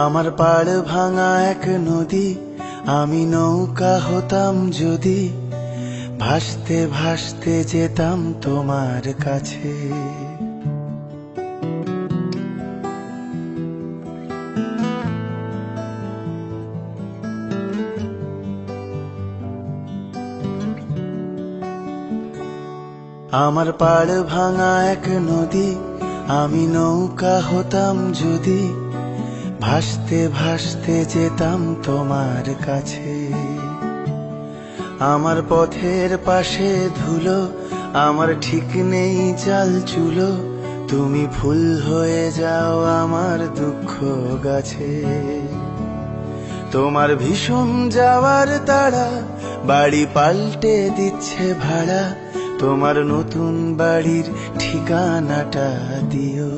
আমার পাড় ভাঙা এক নদী, আমি নৌকা হতাম যদি, ভাসতে ভাসতে যেতাম তোমার কাছে। আমার পাড় ভাঙা এক নদী, আমি নৌকা হতাম যদি, ভাসতে ভাসতে যেতাম তোমার কাছে। আমার পথের পাশে ধুলো, আমার ঠিক নেই চাল চুলো, তুমি ফুল হয়ে যাও আমার দুঃখ গাছে। তোমার ভীষণ যাওয়ার তাড়া, বাড়ি পাল্টে দিচ্ছে ভাড়া, তোমার নতুন বাড়ির ঠিকানাটা দিও।